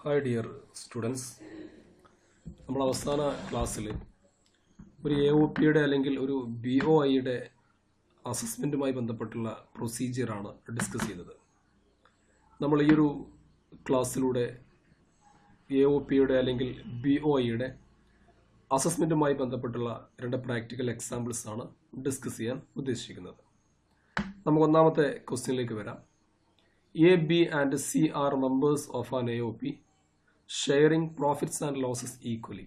Hi dear students, നമ്മൾ അവസാന ക്ലാസ്സിൽ ഒരു AOPയുടെ അല്ലെങ്കിൽ ഒരു BOIയുടെ അസസ്മെൻറ്റുമായി ബന്ധപ്പെട്ടുള്ള പ്രൊസീജിയറാണ് ഡിസ്കസ് ചെയ്തത്. നമ്മൾ ഈ ഒരു ക്ലാസ്സിലൂടെ AOPയുടെ അല്ലെങ്കിൽ BOIയുടെ അസസ്മെൻറ്റുമായി ബന്ധപ്പെട്ടുള്ള രണ്ട് പ്രാക്ടിക്കൽ എക്സാമ്പിൾസ് ആണ് ഡിസ്കസ് ചെയ്യാൻ ഉദ്ദേശിക്കുന്നത്. നമുക്ക് ഒന്നാമത്തെ ക്വസ്റ്റ്യനിലേക്ക് വരാം. A, B and C are members of an AOP sharing profits and losses equally.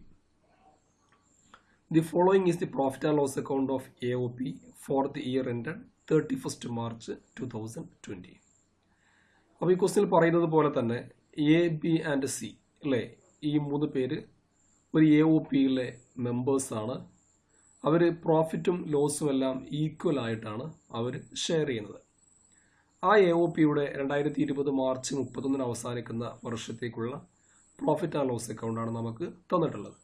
The following is the profit and loss account of AOP for the year ended 31st March 2020. അപ്പോൾ ഈ ക്വസ്റ്റ്യനിൽ പറയുന്നത് പോലെ തന്നെ A, B and C അല്ലേ, ഈ മൂന്ന് പേര് ഒരു AOPയിലെ മെമ്പേഴ്സാണ്. അവർ പ്രോഫിറ്റും ലോസും എല്ലാം ഈക്വൽ ആയിട്ടാണ് അവർ ഷെയർ ചെയ്യുന്നത്. ആ AOPയുടെ 2020 മാർച്ച് 31 അവസാനിക്കുന്ന വർഷത്തേക്കുള്ള പ്രോഫിറ്റ് ആൻഡ് ലോസ് അക്കൗണ്ടാണ് നമുക്ക് തന്നിട്ടുള്ളത്.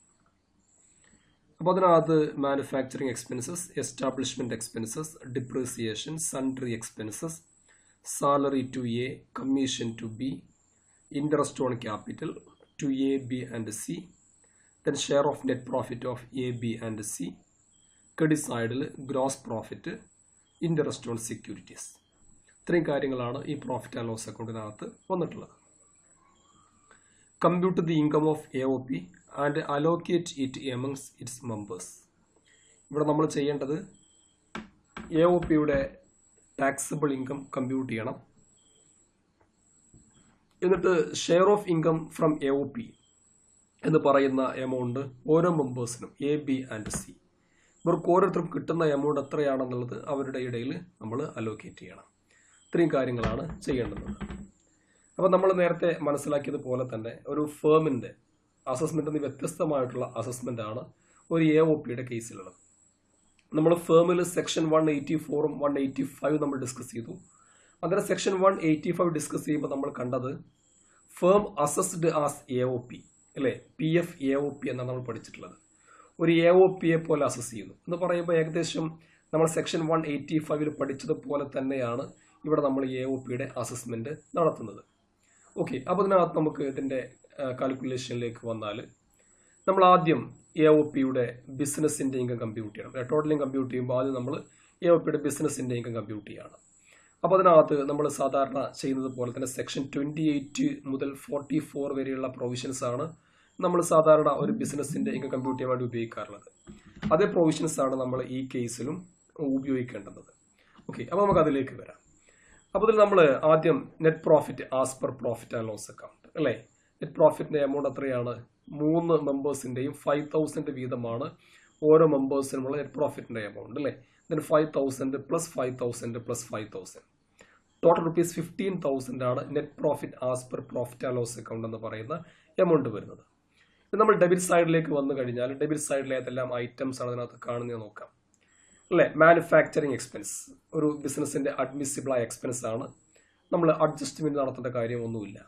അപ്പോൾ അതിനകത്ത് manufacturing expenses, establishment expenses, depreciation, sundry expenses, salary to A, commission to B, interest on capital to A, B and C, then share of net profit of A, B and C, credit സൈഡിൽ gross profit, interest on securities. ഇത്രയും കാര്യങ്ങളാണ് ഈ profit and loss അക്കൗണ്ടിനകത്ത് വന്നിട്ടുള്ളത്. Compute the income of AOP and allocate it amongst its members. ഇവിടെ നമ്മൾ ചെയ്യേണ്ടത് AOPയുടെ ടാക്സബിൾ ഇൻകം കമ്പ്യൂട്ട് ചെയ്യണം. എന്നിട്ട് share of income from AOP എന്ന് പറയുന്ന എമൗണ്ട് ഓരോ മെമ്പേഴ്സിനും A, B and C ഇവർക്ക് ഓരോരുത്തർക്കും കിട്ടുന്ന എമൗണ്ട് എത്രയാണെന്നുള്ളത് അവരുടെ ഇടയിൽ നമ്മൾ അലോക്കേറ്റ് ചെയ്യണം. ഇത്രയും കാര്യങ്ങളാണ് ചെയ്യേണ്ടത്. അപ്പോൾ നമ്മൾ നേരത്തെ മനസ്സിലാക്കിയതുപോലെ തന്നെ ഒരു ഫേമിൻ്റെ അസസ്മെൻറ്റിൽ നിന്ന് വ്യത്യസ്തമായിട്ടുള്ള അസസ്മെൻ്റാണ് ഒരു AOPയുടെ കേസിലുള്ളത്. നമ്മൾ ഫേമിൽ സെക്ഷൻ 184 185 നമ്മൾ ഡിസ്കസ് ചെയ്തു. അങ്ങനെ സെക്ഷൻ 185 ഡിസ്കസ് ചെയ്യുമ്പോൾ നമ്മൾ കണ്ടത് ഫേം അസസ്ഡ് ആസ് AOP അല്ലേ, PF AOP എന്നാണ് നമ്മൾ പഠിച്ചിട്ടുള്ളത്. ഒരു AOPയെ പോലെ അസസ് ചെയ്യുന്നു എന്ന് പറയുമ്പോൾ ഏകദേശം നമ്മൾ സെക്ഷൻ 185 പഠിച്ചതുപോലെ തന്നെയാണ് ഇവിടെ നമ്മൾ AOPയുടെ അസസ്മെൻറ്റ് നടത്തുന്നത്. ഓക്കെ, അപ്പോൾ അതിനകത്ത് നമുക്ക് ഇതിൻ്റെ കാൽക്കുലേഷനിലേക്ക് വന്നാൽ നമ്മൾ ആദ്യം AOPയുടെ ബിസിനസ്സിൻ്റെ ഇൻകം കമ്പ്യൂട്ട് ചെയ്യണം. ടോട്ടൽ ഇൻകം കമ്പ്യൂട്ട് ചെയ്യുമ്പോൾ ആദ്യം നമ്മൾ AOPയുടെ ബിസിനസ്സിൻ്റെ ഇൻകം കമ്പ്യൂട്ട് ചെയ്യണം. അപ്പോൾ അതിനകത്ത് നമ്മൾ സാധാരണ ചെയ്യുന്നത് പോലെ തന്നെ സെക്ഷൻ 28 മുതൽ 44 വരെയുള്ള പ്രൊവിഷൻസ് ആണ് നമ്മൾ സാധാരണ ഒരു ബിസിനസ്സിൻ്റെ ഇൻകം കമ്പ്യൂട്ട് ചെയ്യാൻ വേണ്ടി ഉപയോഗിക്കാറുള്ളത്. അതേ പ്രൊവിഷൻസ് ആണ് നമ്മൾ ഈ കേസിലും ഉപയോഗിക്കേണ്ടത്. ഓക്കെ, അപ്പോൾ നമുക്ക് അതിലേക്ക് വരാം. അപ്പോൾ ഇതിൽ നമ്മൾ ആദ്യം net profit as per profit and loss account അല്ലേ. നെറ്റ് പ്രോഫിറ്റിൻ്റെ എമൗണ്ട് എത്രയാണ്? 3 മെമ്പേഴ്സിൻ്റെയും 5,000 വീതമാണ് ഓരോ മെമ്പേഴ്സിനുമുള്ള നെറ്റ് പ്രോഫിറ്റിൻ്റെ എമൗണ്ട് അല്ലേ. Then 5,000 plus 5,000 plus 5,000 total rupees 15,000 ആണ് net profit as per profit and loss account എന്ന് പറയുന്ന എമൗണ്ട് വരുന്നത്. ഇത് നമ്മൾ ഡെബിറ്റ് സൈഡിലേക്ക് വന്നു കഴിഞ്ഞാൽ ഡെബിറ്റ് സൈഡിലെ ഏതെല്ലാം ഐറ്റംസ് ആണ് അതിനകത്ത് കാണുന്നത് നോക്കാം അല്ലേ. മാനുഫാക്ചറിങ് എക്സ്പെൻസ് ഒരു ബിസിനസ്സിൻ്റെ അഡ്മിസിബിളായ എക്സ്പെൻസ് ആണ്, നമ്മൾ അഡ്ജസ്റ്റ്മെൻറ്റ് നടത്തേണ്ട കാര്യമൊന്നുമില്ല.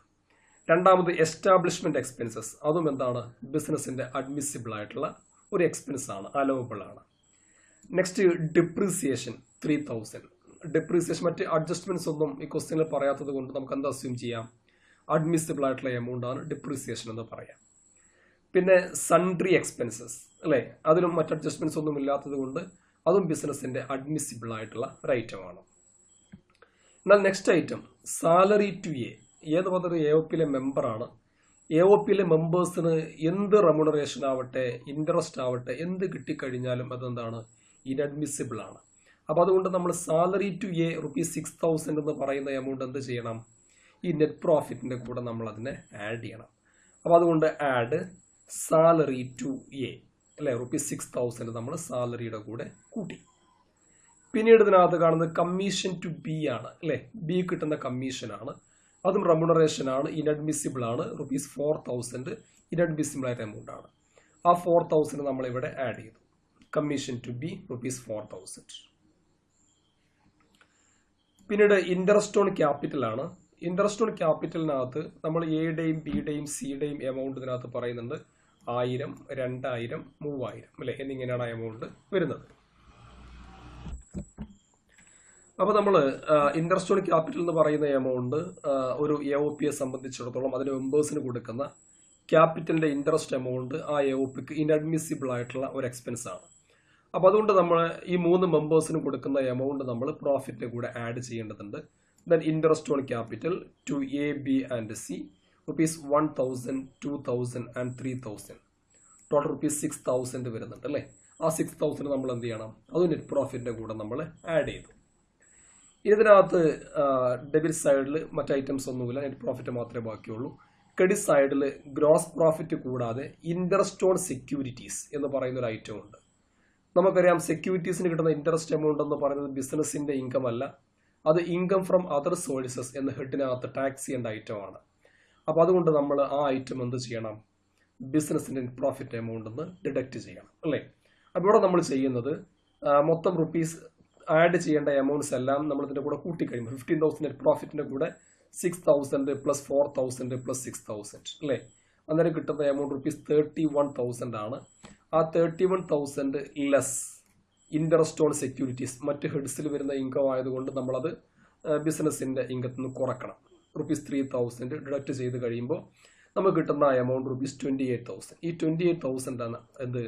രണ്ടാമത് എസ്റ്റാബ്ലിഷ്മെൻറ്റ് എക്സ്പെൻസസ്, അതും എന്താണ്, ബിസിനസ്സിൻ്റെ അഡ്മിസിബിൾ ആയിട്ടുള്ള ഒരു എക്സ്പെൻസ് ആണ്, അലോവബിൾ ആണ്. Next depreciation 3,000. ഡിപ്രീസിയേഷൻ മറ്റ് അഡ്ജസ്റ്റ്മെൻറ്റ്സ് ഒന്നും ഈ ക്വസ്റ്റ്യനിൽ പറയാത്തത് കൊണ്ട് നമുക്ക് എന്താ അസ്യൂം ചെയ്യാം, അഡ്മിസിബിൾ ആയിട്ടുള്ള എമൗണ്ട് ആണ് ഡിപ്രീസിയേഷൻ എന്ന് പറയാം. പിന്നെ സൺട്രി എക്സ്പെൻസസ് അല്ലേ, അതിലും മറ്റ് അഡ്ജസ്റ്റ്മെൻറ്റ്സ് ഒന്നും ഇല്ലാത്തത് കൊണ്ട് അതും ബിസിനസ്സിൻ്റെ അഡ്മിസിബിൾ ആയിട്ടുള്ള ഒരു ഐറ്റമാണ്. എന്നാൽ next item salary to A. എന്ന് പറഞ്ഞൊരു AOPയിലെ മെമ്പറാണ്. AOPയിലെ മെമ്പേഴ്സിന് എന്ത് റെമ്യൂണറേഷൻ ആവട്ടെ, ഇൻട്രസ്റ്റ് ആവട്ടെ, എന്ത് കിട്ടിക്കഴിഞ്ഞാലും അതെന്താണ്, ഇൻഅഡ്മിസിബിൾ ആണ്. അപ്പോൾ അതുകൊണ്ട് നമ്മൾ സാലറി ടു A ₹6,000 എന്ന് പറയുന്ന എമൗണ്ട് എന്ത് ചെയ്യണം, ഈ നെറ്റ് പ്രോഫിറ്റിൻ്റെ കൂടെ നമ്മൾ അതിനെ ആഡ് ചെയ്യണം. അപ്പോൾ അതുകൊണ്ട് ആഡ് സാലറി ടു A അല്ലേ, ₹6,000 നമ്മൾ സാലറിയുടെ കൂടെ കൂട്ടി. പിന്നീട് ഇതിനകത്ത് കാണുന്നത് കമ്മീഷൻ ടു B ആണ് അല്ലേ. B കിട്ടുന്ന കമ്മീഷനാണ്, അതും റെമ്യൂണറേഷൻ ആണ്, ഇൻഅഡ്മിസിബിൾ ആണ്, ₹4,000 ഇൻഅഡ്മിസിബിൾ ആയിട്ട് എമൗണ്ട് ആണ്. ആ 4,000 നമ്മൾ ഇവിടെ ആഡ് ചെയ്തു. Commission to B ₹4,000. പിന്നീട് ഇൻട്രസ്റ്റ് ഓൺ ക്യാപിറ്റൽ ആണ്. ഇൻട്രസ്റ്റ് ഓൺ ക്യാപിറ്റലിനകത്ത് നമ്മൾ Aയുടെയും Bയുടെയും Cയുടെയും എമൗണ്ട് ഇതിനകത്ത് പറയുന്നുണ്ട്. 1000, 2000, 3000 അല്ലേ എന്നിങ്ങനെയാണ് ആ എമൗണ്ട് വരുന്നത്. അപ്പോൾ നമ്മൾ ഇൻട്രസ്റ്റ് ഓൺ ക്യാപിറ്റൽ എന്ന് പറയുന്ന എമൗണ്ട് ഒരു AOPയെ സംബന്ധിച്ചിടത്തോളം അതിന് മെമ്പേഴ്സിന് കൊടുക്കുന്ന ക്യാപിറ്റലിന്റെ ഇൻട്രസ്റ്റ് എമൗണ്ട് ആ AOPക്ക് ഇൻഅഡ്മിസിബിൾ ആയിട്ടുള്ള ഒരു എക്സ്പെൻസ് ആണ്. അപ്പോൾ അതുകൊണ്ട് നമ്മൾ ഈ 3 മെമ്പേഴ്സിന് കൊടുക്കുന്ന എമൗണ്ട് നമ്മൾ പ്രോഫിറ്റിന്റെ കൂടെ ആഡ് ചെയ്യേണ്ടതുണ്ട്. Then interest on capital to A, B and C rupees 1000, 2000 and 3000, total rupees 6000 വരുന്നുണ്ട് അല്ലേ. ആ 6000 നമ്മൾ എന്ത് ചെയ്യണം, അത് നെറ്റ് പ്രോഫിറ്റിന്റെ കൂടെ നമ്മൾ ആഡ് ചെയ്തു. ഇതിനകത്ത് ഡെബിറ്റ് സൈഡിൽ മറ്റ് ഐറ്റംസ് ഒന്നുമില്ല, നെറ്റ് പ്രോഫിറ്റ് മാത്രമേ ബാക്കിയുള്ളൂ. ക്രെഡിറ്റ് സൈഡിൽ ഗ്രോസ് പ്രോഫിറ്റ് കൂടാതെ ഇൻട്രസ്റ്റ് ഓൺ സെക്യൂരിറ്റീസ് എന്ന് പറയുന്ന ഒരു ഐറ്റം ഉണ്ട്. നമുക്കറിയാം സെക്യൂരിറ്റീസിന് കിട്ടുന്ന ഇൻട്രസ്റ്റ് എമൗണ്ട് എന്ന് പറയുന്നത് ബിസിനസിന്റെ ഇൻകം അല്ല, അത് ഇൻകം ഫ്രം അതർ സോഴ്സസ് എന്ന ഹെഡിനകത്ത് ടാക്സ് ചെയ്യേണ്ട ഐറ്റമാണ്. അപ്പോൾ അതുകൊണ്ട് നമ്മൾ ആ ഐറ്റം എന്ത് ചെയ്യണം, ബിസിനസിന്റെ പ്രോഫിറ്റ് എമൗണ്ട് എന്ന് ഡിഡക്റ്റ് ചെയ്യണം അല്ലേ. അപ്പോൾ ഇവിടെ നമ്മൾ ചെയ്യുന്നത് മൊത്തം റുപ്പീസ് ആഡ് ചെയ്യേണ്ട എമൗണ്ട്സ് എല്ലാം നമ്മൾ ഇതിന്റെ കൂടെ കൂട്ടിക്കഴിയുമ്പോൾ 15,000 നെറ്റ് പ്രോഫിറ്റിന്റെ കൂടെ 6,000 പ്ലസ് 4,000 പ്ലസ് 6,000 അല്ലേ. അന്നേരം കിട്ടുന്ന എമൗണ്ട് റുപ്പീസ് 31,000 ആണ്. ആ 31,000 ലെസ് ഇൻട്രസ്റ്റ് ഓൺ സെക്യൂരിറ്റീസ് മറ്റ് ഹെഡ്സിൽ വരുന്ന ഇൻകം ആയതുകൊണ്ട് നമ്മളത് ബിസിനസിന്റെ ഇൻകത്തിൽ നിന്ന് കുറക്കണം. റുപ്പീസ് 3,000 ഡിഡക്റ്റ് ചെയ്ത് കഴിയുമ്പോൾ നമുക്ക് കിട്ടുന്ന എമൗണ്ട് റുപ്പീസ് 28,000. ഈ 28,000 ആണ് എന്ത്,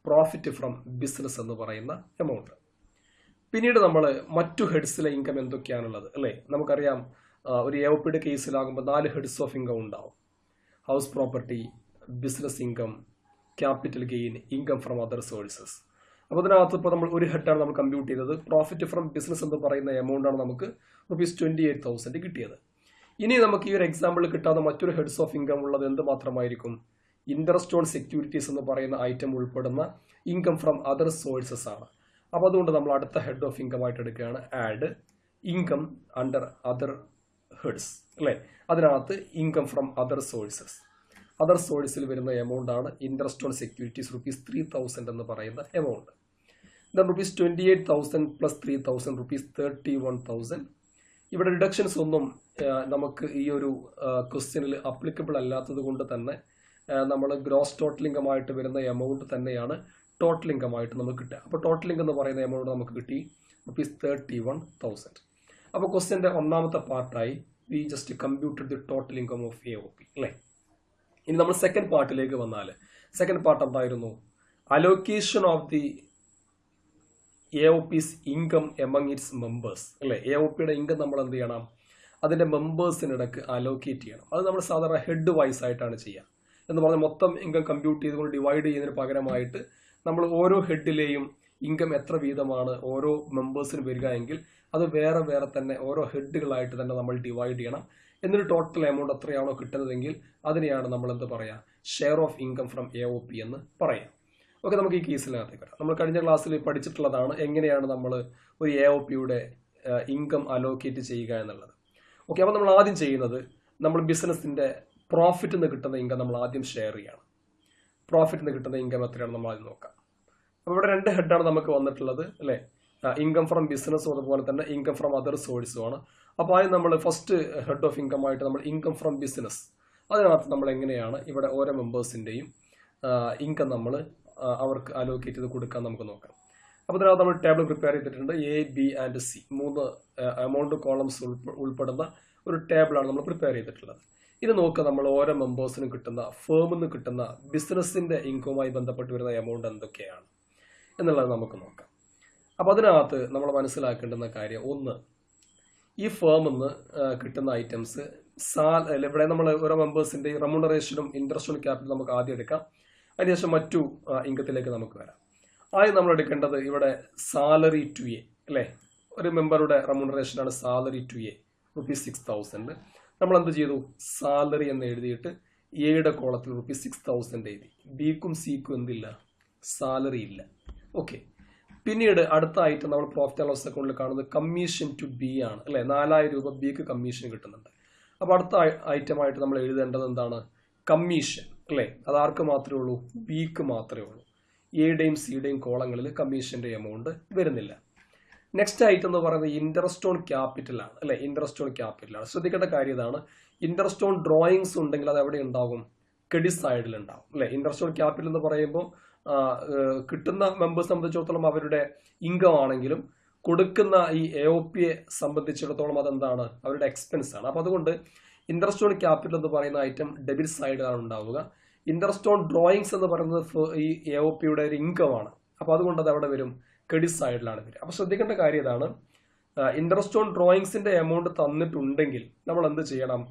പ്രോഫിറ്റ് ഫ്രം ബിസിനസ് എന്ന് പറയുന്ന എമൗണ്ട്. പിന്നീട് നമ്മൾ മറ്റു ഹെഡ്സിലെ ഇൻകം എന്തൊക്കെയാണുള്ളത് അല്ലേ. നമുക്കറിയാം ഒരു AOPയുടെ കേസിലാകുമ്പോൾ 4 ഹെഡ്സ് ഓഫ് ഇൻകം ഉണ്ടാവും. House property, business income, capital gain, income from other sources. അപ്പോൾ അതിനകത്ത് ഇപ്പോൾ നമ്മൾ ഒരു ഹെഡാണ് നമ്മൾ കമ്പ്യൂട്ട് ചെയ്തത്. പ്രോഫിറ്റ് ഫ്രം ബിസിനസ് എന്ന് പറയുന്ന എമൗണ്ടാണ് നമുക്ക് റുപ്പീസ് 28,000 കിട്ടിയത്. ഇനി നമുക്ക് ഈ ഒരു എക്സാമ്പിളിൽ കിട്ടാതെ മറ്റൊരു ഹെഡ്സ് ഓഫ് ഇൻകം ഉള്ളത് എന്ത് മാത്രമായിരിക്കും, ഇൻട്രസ്റ്റ് ഓൺ സെക്യൂരിറ്റീസ് എന്ന് പറയുന്ന ഐറ്റം ഉൾപ്പെടുന്ന ഇൻകം ഫ്രം അതർ സോഴ്സസ് ആണ്. അപ്പോൾ അതുകൊണ്ട് നമ്മൾ അടുത്ത ഹെഡ് ഓഫ് ഇൻകം ആയിട്ട് എടുക്കുകയാണ് add income under other heads അല്ലേ. അതിനകത്ത് income from other sources, other സോഴ്സിൽ വരുന്ന എമൗണ്ട് ആണ് ഇൻട്രസ്റ്റ് ഓൺ സെക്യൂരിറ്റീസ് റുപ്പീസ് 3,000 എന്ന് പറയുന്ന amount. Then rupees 28,000 plus 3,000 rupees 31,000. ഇവിടെ ഡിഡക്ഷൻസ് ഒന്നും നമുക്ക് ഈ ഒരു ക്വസ്റ്റ്യനിൽ അപ്ലിക്കബിൾ അല്ലാത്തത് കൊണ്ട് തന്നെ നമ്മൾ ഗ്രോസ് ടോട്ടൽ ഇൻകമായിട്ട് വരുന്ന എമൗണ്ട് തന്നെയാണ് ടോട്ടൽ ഇൻകമായിട്ട് നമുക്ക് കിട്ടുക. അപ്പോൾ ടോട്ടൽ ഇൻകം എന്ന് പറയുന്ന എമൗണ്ട് നമുക്ക് കിട്ടി റുപ്പീസ് 31,000. അപ്പോൾ ക്വസ്റ്റ്യന്റെ ഒന്നാമത്തെ പാർട്ടായി we just computed the total income of AOP അല്ലേ. ഇനി നമ്മൾ സെക്കൻഡ് പാർട്ടിലേക്ക് വന്നാൽ സെക്കൻഡ് പാർട്ട് എന്തായിരുന്നു, allocation of the AOP's income among its members അല്ലേ. AOPയുടെ ഇൻകം നമ്മൾ എന്ത് ചെയ്യണം, അതിന്റെ മെമ്പേഴ്സിനിടക്ക് അലോക്കേറ്റ് ചെയ്യണം. അത് നമ്മൾ സാധാരണ ഹെഡ് വൈസ് ആയിട്ടാണ് ചെയ്യുക. എന്ന് പറഞ്ഞാൽ മൊത്തം ഇൻകം കമ്പ്യൂട്ട് ചെയ്തുകൊണ്ട് ഡിവൈഡ് ചെയ്യുന്നതിന് പകരമായിട്ട് നമ്മൾ ഓരോ ഹെഡിലെയും ഇൻകം എത്ര വീതമാണ് ഓരോ മെമ്പേഴ്സിന് വരിക എങ്കിൽ അത് വേറെ വേറെ തന്നെ ഓരോ ഹെഡുകളായിട്ട് തന്നെ നമ്മൾ ഡിവൈഡ് ചെയ്യണം. എന്നിട്ട് ടോട്ടൽ എമൗണ്ട് എത്രയാണോ കിട്ടുന്നതെങ്കിൽ അതിനെയാണ് നമ്മൾ എന്ത് പറയാ, share of income from AOP എന്ന് പറയാം. ഓക്കെ, നമുക്ക് ഈ കേസിനകത്തേക്ക് വരാം. നമ്മൾ കഴിഞ്ഞ ക്ലാസ്സിൽ പഠിച്ചിട്ടുള്ളതാണ് എങ്ങനെയാണ് നമ്മൾ ഒരു AOPയുടെ ഇൻകം അലോക്കേറ്റ് ചെയ്യുക എന്നുള്ളത്. ഓക്കെ, അപ്പോൾ നമ്മൾ ആദ്യം ചെയ്യുന്നത് നമ്മൾ ബിസിനസിന്റെ പ്രോഫിറ്റ് നിന്ന് കിട്ടുന്ന ഇൻകം നമ്മൾ ആദ്യം ഷെയർ ചെയ്യണം. പ്രോഫിറ്റ് നിന്ന് കിട്ടുന്ന ഇൻകം എത്രയാണ് നമ്മൾ ആദ്യം നോക്കാം. അപ്പോൾ ഇവിടെ 2 ഹെഡാണ് നമുക്ക് വന്നിട്ടുള്ളത് അല്ലേ. ഇൻകം ഫ്രം ബിസിനസ്സും അതുപോലെ തന്നെ ഇൻകം ഫ്രം അതർ സോഴ്സും ആണ്. അപ്പോൾ ആദ്യം നമ്മൾ ഫസ്റ്റ് ഹെഡ് ഓഫ് ഇൻകം ആയിട്ട് നമ്മൾ ഇൻകം ഫ്രം ബിസിനസ്, അതിനകത്ത് നമ്മൾ എങ്ങനെയാണ് ഇവിടെ ഓരോ മെമ്പേഴ്സിന്റെയും ഇൻകം നമ്മൾ അവർക്ക് അലോക്കേറ്റ് ചെയ്ത് കൊടുക്കാൻ നമുക്ക് നോക്കാം. അപ്പോൾ ഇതിനകത്ത് നമ്മൾ ടേബിൾ പ്രിപ്പയർ ചെയ്തിട്ടുണ്ട്. A, B and C 3 amount columns ഉൾപ്പെടുന്ന ഒരു ടേബിളാണ് നമ്മൾ പ്രിപ്പയർ ചെയ്തിട്ടുള്ളത്. ഇത് നോക്കുക, നമ്മൾ ഓരോ മെമ്പേഴ്സിനും കിട്ടുന്ന ഫേമിൽ നിന്ന് കിട്ടുന്ന ബിസിനസിന്റെ ഇൻകവുമായി ബന്ധപ്പെട്ട് വരുന്ന എമൗണ്ട് എന്തൊക്കെയാണ് എന്നുള്ളത് നമുക്ക് നോക്കാം. അപ്പോൾ അതിനകത്ത് നമ്മൾ മനസ്സിലാക്കേണ്ടുന്ന കാര്യം, ഒന്ന്, ഈ ഫേമിൽ നിന്ന് കിട്ടുന്ന ഐറ്റംസ് ഇവിടെ നമ്മൾ ഓരോ മെമ്പേഴ്സിന്റെ റെമ്യൂണറേഷനും ഇൻട്രസ്റ്റ് ഓൺ ക്യാപിറ്റൽ നമുക്ക് ആദ്യം എടുക്കാം. അതിനുശേഷം മറ്റു ഇൻകത്തിലേക്ക് നമുക്ക് വരാം. ആദ്യം നമ്മൾ എടുക്കേണ്ടത് ഇവിടെ സാലറി ടു A അല്ലേ. ഒരു മെമ്പറുടെ റെമ്യൂണറേഷനാണ് സാലറി ടു A റുപ്പീസ് 6,000. നമ്മൾ എന്ത് ചെയ്തു, സാലറി എന്ന് എഴുതിയിട്ട് എയുടെ കോളത്തിൽ റുപ്പീസ് 6,000 എഴുതി. ബിക്കും സിക്കും എന്തില്ല, സാലറി ഇല്ല. ഓക്കെ, പിന്നീട് അടുത്ത ഐറ്റം നമ്മൾ പ്രോഫിറ്റ് ആൻഡ് ലോസ് അക്കൗണ്ടിൽ കാണുന്നത് കമ്മീഷൻ ടു ബി ആണ് അല്ലെ. 4,000 രൂപ ബിക്ക് കമ്മീഷൻ കിട്ടുന്നുണ്ട്. അപ്പോൾ അടുത്ത ഐറ്റമായിട്ട് നമ്മൾ എഴുതേണ്ടത് എന്താണ്, കമ്മീഷൻ അല്ലേ. അത് ആർക്ക് മാത്രമേ ഉള്ളൂ, ബിക്ക് മാത്രമേ ഉള്ളൂ. എയുടെയും സിയുടെയും കോളങ്ങളിൽ കമ്മീഷന്റെ എമൗണ്ട് വരുന്നില്ല. നെക്സ്റ്റ് ഐറ്റം എന്ന് പറയുന്നത് ഇൻട്രസ്റ്റ് ഓൺ ക്യാപിറ്റൽ ആണ് അല്ലെ. ഇൻട്രസ്റ്റ് ഓൺ ക്യാപിറ്റൽ ആണ്. ശ്രദ്ധിക്കേണ്ട കാര്യം ഇതാണ്, ഇൻട്രസ്റ്റ് ഓൺ ഡ്രോയിങ്സ് ഉണ്ടെങ്കിൽ അത് എവിടെ ഉണ്ടാകും, ക്രെഡിറ്റ് സൈഡിൽ ഉണ്ടാവും അല്ലെ. ഇൻട്രസ്റ്റ് ഓൺ ക്യാപിറ്റൽ എന്ന് പറയുമ്പോൾ കിട്ടുന്ന മെമ്പേഴ്സ് സംബന്ധിച്ചിടത്തോളം അവരുടെ ഇൻകം ആണെങ്കിലും കൊടുക്കുന്ന ഈ AOPയെ സംബന്ധിച്ചിടത്തോളം അതെന്താണ്, അവരുടെ എക്സ്പെൻസ് ആണ്. അപ്പോൾ അതുകൊണ്ട് ഇൻട്രസ്റ്റ് ഓൺ ക്യാപിറ്റൽ എന്ന് പറയുന്ന ഐറ്റം ഡെബിറ്റ് സൈഡിലാണ് ഉണ്ടാവുക. ഇൻട്രസ്റ്റ് ഓൺ ഡ്രോയിങ്സ് എന്ന് പറയുന്നത് ഈ AOPയുടെ ഒരു ഇൻകം ആണ്. അപ്പോൾ അതുകൊണ്ട് അത് അവിടെ വരും, ക്രെഡിറ്റ് സൈഡിലാണ് വരിക. അപ്പോൾ ശ്രദ്ധിക്കേണ്ട കാര്യം ഇതാണ്, ഇൻട്രസ്റ്റ് ഓൺ ഡ്രോയിങ്സിന്റെ എമൗണ്ട് തന്നിട്ടുണ്ടെങ്കിൽ നമ്മൾ എന്ത് ചെയ്യണം,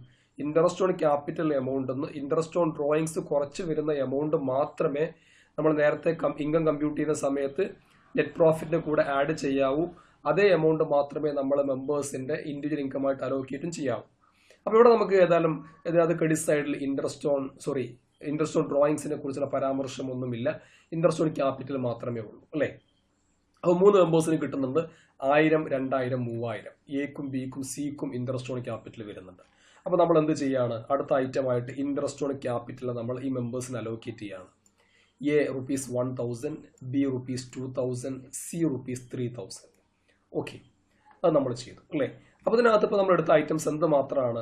ഇൻട്രസ്റ്റ് ഓൺ ക്യാപിറ്റൽ എമൗണ്ട് എന്ന് ഇൻട്രസ്റ്റ് ഓൺ ഡ്രോയിങ്സ് കുറച്ച് വരുന്ന എമൗണ്ട് മാത്രമേ നമ്മൾ നേരത്തെ ഇൻകം കമ്പ്യൂട്ട് ചെയ്യുന്ന സമയത്ത് നെറ്റ് പ്രോഫിറ്റിന്റെ കൂടെ ആഡ് ചെയ്യാവൂ. അതേ എമൗണ്ട് മാത്രമേ നമ്മൾ മെമ്പേഴ്സിന്റെ ഇൻഡിവിജ്വൽ ഇൻകമായിട്ട് അലോക്കേറ്റും ചെയ്യാവൂ. അപ്പോൾ ഇവിടെ നമുക്ക് ഏതായാലും അത് ക്രെഡിറ്റ് സൈഡിൽ ഇൻട്രസ്റ്റ് ഓൺ ഡ്രോയിങ്സിനെ കുറിച്ചുള്ള പരാമർശമൊന്നുമില്ല, ഇൻട്രസ്റ്റ് ഓൺ ക്യാപിറ്റൽ മാത്രമേ ഉള്ളൂ അല്ലേ. അപ്പോൾ 3 മെമ്പേഴ്സിന് കിട്ടുന്നുണ്ട് 1000, 2000, 3000. എക്കും ബിക്കും സിക്കും ഇൻട്രസ്റ്റ് ഓൺ ക്യാപിറ്റൽ വരുന്നുണ്ട്. അപ്പോൾ നമ്മൾ എന്ത് ചെയ്യാണ്, അടുത്ത ഐറ്റമായിട്ട് ഇൻട്രസ്റ്റ് ഓൺ ക്യാപിറ്റൽ നമ്മൾ ഈ മെമ്പേഴ്സിന് അലോക്കേറ്റ് ചെയ്യാണ്. A ₹1000, B ₹2000, C ₹3000. ഓക്കെ, അത് നമ്മൾ ചെയ്തു അല്ലേ. അപ്പോൾ ഇതിനകത്ത് ഇപ്പോൾ നമ്മൾ എടുത്ത ഐറ്റംസ് എന്ത് മാത്രമാണ്,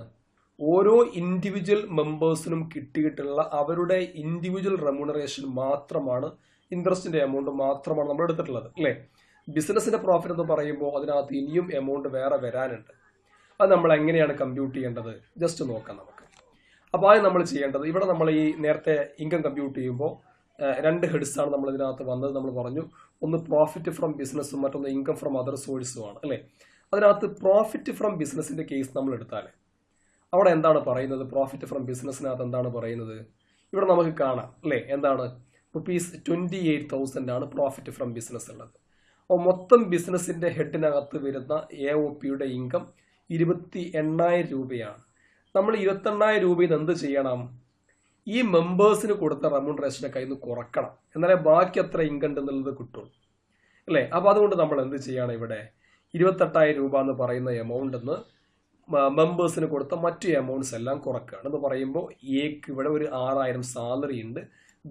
ഓരോ ഇൻഡിവിജ്വൽ മെമ്പേഴ്സിനും കിട്ടിയിട്ടുള്ള അവരുടെ ഇൻഡിവിജ്വൽ റെമ്യൂണറേഷൻ മാത്രമാണ്, ഇൻട്രസ്റ്റിന്റെ എമൗണ്ട് മാത്രമാണ് നമ്മൾ എടുത്തിട്ടുള്ളത് അല്ലേ. ബിസിനസിന്റെ പ്രോഫിറ്റ് എന്ന് പറയുമ്പോൾ അതിനകത്ത് ഇനിയും എമൗണ്ട് വേറെ വരാനുണ്ട്. അത് നമ്മൾ എങ്ങനെയാണ് കമ്പ്യൂട്ട് ചെയ്യേണ്ടത് ജസ്റ്റ് നോക്കാം നമുക്ക്. അപ്പോൾ അത് നമ്മൾ ചെയ്യേണ്ടത്, ഇവിടെ നമ്മൾ ഈ നേരത്തെ ഇൻകം കമ്പ്യൂട്ട് ചെയ്യുമ്പോൾ 2 ഹെഡ്സ് ആണ് നമ്മൾ ഇതിനകത്ത് വന്നത്. നമ്മൾ പറഞ്ഞു, ഒന്ന് പ്രോഫിറ്റ് ഫ്രം ബിസിനസ്സും മറ്റൊന്ന് ഇൻകം ഫ്രം അതർ സോഴ്സുമാണ് അല്ലേ. അതിനകത്ത് പ്രോഫിറ്റ് ഫ്രം ബിസിനസിന്റെ കേസ് നമ്മൾ എടുത്താൽ അവിടെ എന്താണ് പറയുന്നത്, പ്രോഫിറ്റ് ഫ്രം ബിസിനസ്സിനകത്ത് എന്താണ് പറയുന്നത്, ഇവിടെ നമുക്ക് കാണാം അല്ലേ, എന്താണ് ₹28,000 ആണ് പ്രോഫിറ്റ് ഫ്രം ബിസിനസ് ഉള്ളത്. അപ്പോൾ മൊത്തം ബിസിനസിന്റെ ഹെഡിനകത്ത് വരുന്ന AOPയുടെ ഇൻകം 28,000 രൂപയാണ്. നമ്മൾ 28,000 രൂപയിൽ എന്ത് ചെയ്യണം, ഈ മെമ്പേഴ്സിന് കൊടുത്ത റെമ്യൂണറേഷനെ കയ്യിൽ നിന്ന് കുറക്കണം, എന്നാലേ ബാക്കി എത്ര ഇൻകം ഉണ്ടെന്നുള്ളത് കിട്ടുള്ളൂ അല്ലേ. അപ്പോൾ അതുകൊണ്ട് നമ്മൾ എന്ത് ചെയ്യണം, ഇവിടെ 28,000 രൂപ എന്ന് പറയുന്ന എമൗണ്ട് എന്ന് മെമ്പേഴ്സിന് കൊടുത്ത മറ്റു എമൗണ്ട്സ് എല്ലാം കുറക്കുകയാണ്. എന്ന് പറയുമ്പോൾ എക്ക് ഇവിടെ ഒരു 6,000 സാലറി ഉണ്ട്,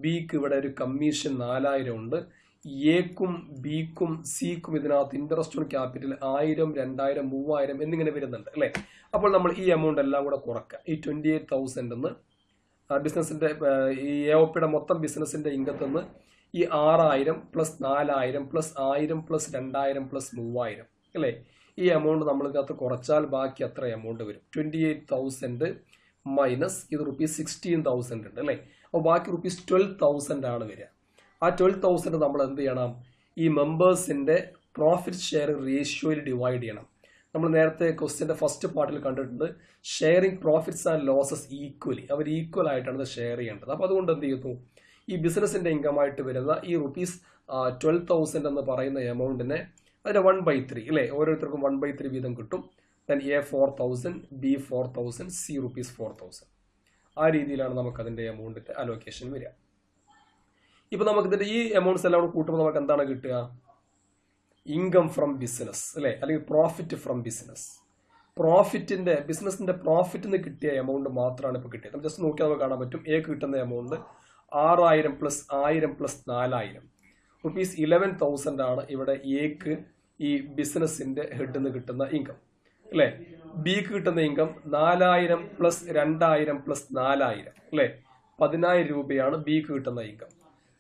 ബിക്ക് ഇവിടെ ഒരു കമ്മീഷൻ 4,000 ഉണ്ട്, എക്കും ബിക്കും സിക്കും ഇതിനകത്ത് ഇൻട്രസ്റ്റ് ഓൺ ക്യാപിറ്റൽ 1000, 2000, 3000 എന്നിങ്ങനെ വരുന്നുണ്ട് അല്ലേ. അപ്പോൾ നമ്മൾ ഈ എമൗണ്ട് എല്ലാം കൂടെ കുറക്കുക. ഈ 28,000 എന്ന് ബിസിനസിന്റെ ഈ AOPയുടെ മൊത്തം ബിസിനസിന്റെ ഇൻകത്തിൽ നിന്ന് ഈ 6,000 + 4,000 + 1000 + 2000 + 3000 അല്ലേ, ഈ എമൗണ്ട് നമ്മൾ ഇതിനകത്ത് കുറച്ചാൽ ബാക്കി എത്ര എമൗണ്ട് വരും, 28,000 മൈനസ് ഇത് ₹16,000 ഉണ്ട് അല്ലേ. അപ്പോൾ ബാക്കി ₹12,000 ആണ് വരിക. ആ 12,000 നമ്മൾ എന്ത് ചെയ്യണം, ഈ മെമ്പേഴ്സിന്റെ പ്രോഫിറ്റ് ഷെയർ റേഷ്യോയിൽ ഡിവൈഡ് ചെയ്യണം. നമ്മൾ നേരത്തെ ക്വസ്റ്റ്യന്റെ ഫസ്റ്റ് പാർട്ടിൽ കണ്ടിട്ടുണ്ട്, sharing profits and losses equally, അവർ ഈക്വൽ ആയിട്ടാണ് ഇത് ഷെയർ ചെയ്യേണ്ടത്. അപ്പോൾ അതുകൊണ്ട് എന്ത് ചെയ്യുന്നു, ഈ ബിസിനസിന്റെ ഇൻകമായിട്ട് വരുന്ന ഈ ₹12,000 എന്ന് പറയുന്ന എമൗണ്ടിനെ അതിന്റെ 1/3 അല്ലേ, ഓരോരുത്തർക്കും 1/3 വീതം കിട്ടും. Then A 4,000, B 4,000, C ₹4,000. ആ രീതിയിലാണ് നമുക്ക് അതിന്റെ എമൗണ്ടിന്റെ അലോക്കേഷൻ വരിക. ഇപ്പൊ നമുക്ക് ഇതിന്റെ ഈ എമൗണ്ട്സ് എല്ലാം കൂട്ടുമ്പോൾ നമുക്ക് എന്താണ് കിട്ടുക, ഇൻകം ഫ്രം ബിസിനസ് അല്ലെ, അല്ലെങ്കിൽ പ്രോഫിറ്റ് ഫ്രം ബിസിനസ്. ബിസിനസിന്റെ പ്രോഫിറ്റിന് കിട്ടിയ എമൗണ്ട് മാത്രമാണ് ഇപ്പൊ കിട്ടിയത്. ജസ്റ്റ് നോക്കിയാൽ നമുക്ക് കാണാൻ പറ്റും, എക്ക് കിട്ടുന്ന എമൗണ്ട് 6,000 + 1000 + 4,000 ₹11,000 ആണ് ഇവിടെ എക്ക് ഈ ബിസിനസിന്റെ ഹെഡിൽ നിന്ന് കിട്ടുന്ന ഇൻകം അല്ലെ. ബിക്ക് കിട്ടുന്ന ഇൻകം 4,000 + 2,000 + 4,000 അല്ലെ, 10,000 രൂപയാണ് ബിക്ക് കിട്ടുന്ന ഇൻകം.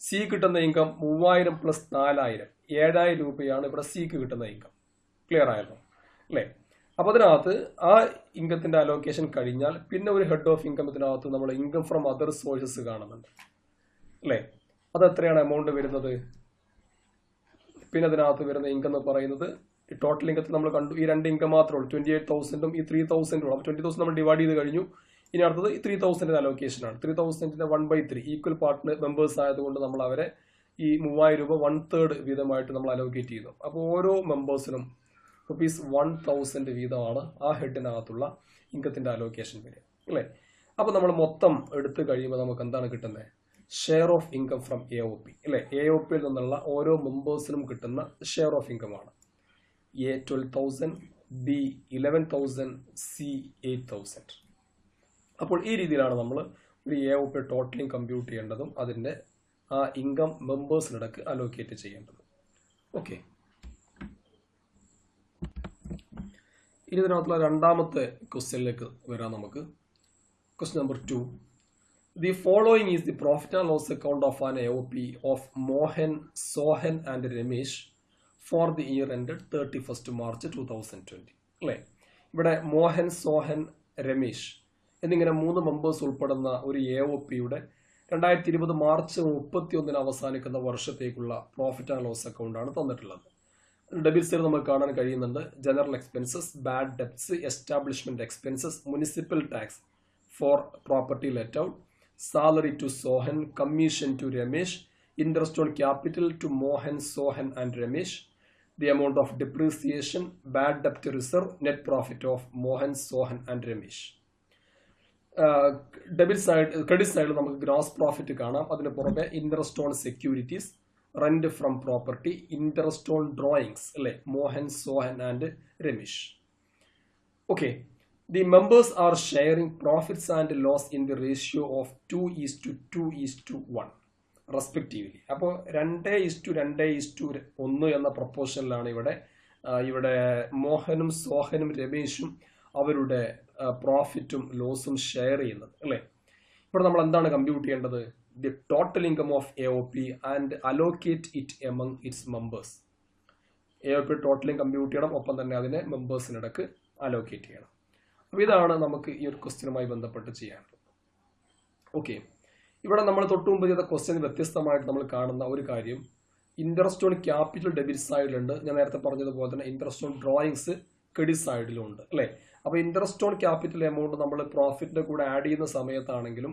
സി കിട്ടുന്ന ഇൻകം 3,000 + 4,000, 7,000 രൂപയാണ് ഇവിടെ സിക്ക് കിട്ടുന്ന ഇൻകം. ക്ലിയർ ആയല്ലോ അല്ലേ. അപ്പൊ അതിനകത്ത് ആ ഇൻകത്തിന്റെ അലോക്കേഷൻ കഴിഞ്ഞാൽ പിന്നെ ഒരു ഹെഡ് ഓഫ് ഇൻകം ഇതിനകത്ത് നമ്മൾ ഇൻകം ഫ്രം അതർ സോഴ്സസ് കാണുന്നുണ്ട് അല്ലേ. അത് എത്രയാണ് എമൗണ്ട് വരുന്നത്, പിന്നെ അതിനകത്ത് വരുന്ന ഇൻകം എന്ന് പറയുന്നത് ടോട്ടൽ ഇൻകത്തിൽ നമ്മൾ കണ്ടു ഈ 2 ഇൻകം മാത്രമേ ഉള്ളൂ, 28,000 ഈ 3,000. അപ്പോൾ 20,000 നമ്മൾ ഡിവൈഡ് ചെയ്ത് കഴിഞ്ഞു. ഇനി അടുത്തത് ഈ 3,000 അലോക്കേഷൻ ആണ്. 3,000 1/3 ഈക്വൽ പാർട്ട്ണർ മെമ്പേഴ്സ് ആയതുകൊണ്ട് നമ്മൾ അവരെ ഈ 3,000 രൂപ 1/3 വീതമായിട്ട് നമ്മൾ അലോക്കേറ്റ് ചെയ്തു. അപ്പോൾ ഓരോ മെമ്പേഴ്സിനും ₹1,000 വീതമാണ് ആ ഹെഡിനകത്തുള്ള ഇൻകത്തിന്റെ അലോക്കേഷൻ വരിക അല്ലേ. അപ്പോൾ നമ്മൾ മൊത്തം എടുത്തു കഴിയുമ്പോൾ നമുക്ക് എന്താണ് കിട്ടുന്നത്, share of income from AOP അല്ലേ. AOPയിൽ നിന്നുള്ള ഓരോ മെമ്പേഴ്സിനും കിട്ടുന്ന ഷെയർ ഓഫ് ഇൻകം ആണ്. A 12,000, B 11,000, C 8,000. അപ്പോൾ ഈ രീതിയിലാണ് നമ്മൾ ഒരു AOP ടോട്ടലിംഗ് കമ്പ്യൂട്ട് ചെയ്യേണ്ടതും അതിൻ്റെ ആ ഇൻകം മെമ്പേഴ്സിനിടക്ക് അലോക്കേറ്റ് ചെയ്യേണ്ടതും. ഓക്കെ, ഇനി ഇതിനകത്തുള്ള രണ്ടാമത്തെ ക്വസ്റ്റ്യനിലേക്ക് വരാം നമുക്ക്. Question number 2. The following is the profit and loss account of an AOP of Mohan, Sohan and Ramesh for the year ended 31 March 2020. അല്ലേ? ഇവിടെ മോഹൻ, സോഹൻ, രമേശ് എന്നിങ്ങനെ 3 മെമ്പേഴ്സ് ഉൾപ്പെടുന്ന ഒരു AOPയുടെ 2020 March 31 അവസാനിക്കുന്ന വർഷത്തേക്കുള്ള പ്രോഫിറ്റ് ആൻഡ് ലോസ് അക്കൗണ്ടാണ് തന്നിട്ടുള്ളത്. ഡെബിറ്റ് സൈഡ് നമുക്ക് കാണാൻ കഴിയുന്നുണ്ട്. General expenses, bad debts, establishment expenses, municipal tax for property let out, salary to Sohan, commission to Ramesh, interest on capital to Mohan, Sohan and Ramesh, the amount of depreciation, bad debt reserve, net profit of Mohan, Sohan and Ramesh. Debit side, credit side നമുക്ക് gross profit കാണാം. അതിന് പുറമെ interest on securities, rent from property, interest on drawings അല്ലെ, Mohan, Sohan and Ramesh. Okay, the members are sharing profits and loss in the ratio of 2:2:1 respectively. അപ്പോൾ 2:2:1 എന്ന പ്രൊപ്പോർഷനിലാണ് ഇവിടെ മോഹനും, സോഹനും, രമേശും അവരുടെ പ്രോഫിറ്റും ലോസും share ചെയ്യുന്നത് അല്ലേ? ഇവിടെ നമ്മൾ എന്താണ് കമ്പ്യൂട്ട് ചെയ്യേണ്ടത്? The total income of AOP and allocate it among its members. AOP ടോട്ടലും കമ്പ്യൂട്ട് ചെയ്യണം, ഒപ്പം തന്നെ അതിനെ മെമ്പേഴ്സിനിടക്ക് അലോക്കേറ്റ് ചെയ്യണം. അപ്പോൾ ഇതാണ് നമുക്ക് ഈ ഒരു ക്വസ്റ്റ്യനുമായി ബന്ധപ്പെട്ട് ചെയ്യാനുള്ളത്. ഓക്കെ, ഇവിടെ നമ്മൾ തൊട്ട് മുമ്പ് ചെയ്ത ക്വസ്റ്റ്യൻ വ്യത്യസ്തമായിട്ട് നമ്മൾ കാണുന്ന ഒരു കാര്യം, ഇൻട്രസ്റ്റ് ഓൺ ക്യാപിറ്റൽ ഡെബിറ്റ് സൈഡിലുണ്ട്. ഞാൻ നേരത്തെ പറഞ്ഞതുപോലെ തന്നെ ഇൻട്രസ്റ്റ് ഓൺ ഡ്രോയിങ്സ് ക്രെഡിറ്റ് സൈഡിലും ഉണ്ട് അല്ലേ? അപ്പോൾ ഇൻട്രസ്റ്റ് ഓൺ ക്യാപിറ്റൽ എമൗണ്ട് നമ്മൾ പ്രോഫിറ്റിന്റെ കൂടെ ആഡ് ചെയ്യുന്ന സമയത്താണെങ്കിലും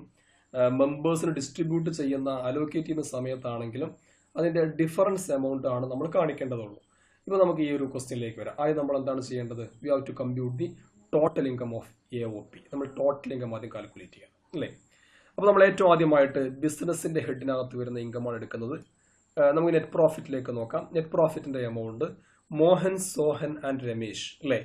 മെമ്പേഴ്സിന് ഡിസ്ട്രിബ്യൂട്ട് ചെയ്യുന്ന അലോക്കേറ്റ് ചെയ്യുന്ന സമയത്താണെങ്കിലും അതിന്റെ ഡിഫറൻസ് എമൗണ്ട് ആണ് നമ്മൾ കാണിക്കേണ്ടതുള്ളൂ. ഇപ്പോൾ നമുക്ക് ഈ ഒരു ക്വസ്റ്റ്യനിലേക്ക് വരാം. ആദ്യം നമ്മൾ എന്താണ് ചെയ്യേണ്ടത്? We have to compute the total income of AOP. നമ്മൾ ടോട്ടൽ ഇൻകം ആദ്യം കാൽക്കുലേറ്റ് ചെയ്യണം അല്ലേ? അപ്പോൾ നമ്മൾ ഏറ്റവും ആദ്യമായിട്ട് ബിസിനസിന്റെ ഹെഡിനകത്ത് വരുന്ന ഇൻകമാണ് എടുക്കുന്നത്. നമുക്ക് നെറ്റ് പ്രോഫിറ്റിലേക്ക് നോക്കാം. നെറ്റ് പ്രോഫിറ്റിന്റെ എമൗണ്ട് മോഹൻ, സോഹൻ ആൻഡ് രമേശ് അല്ലേ,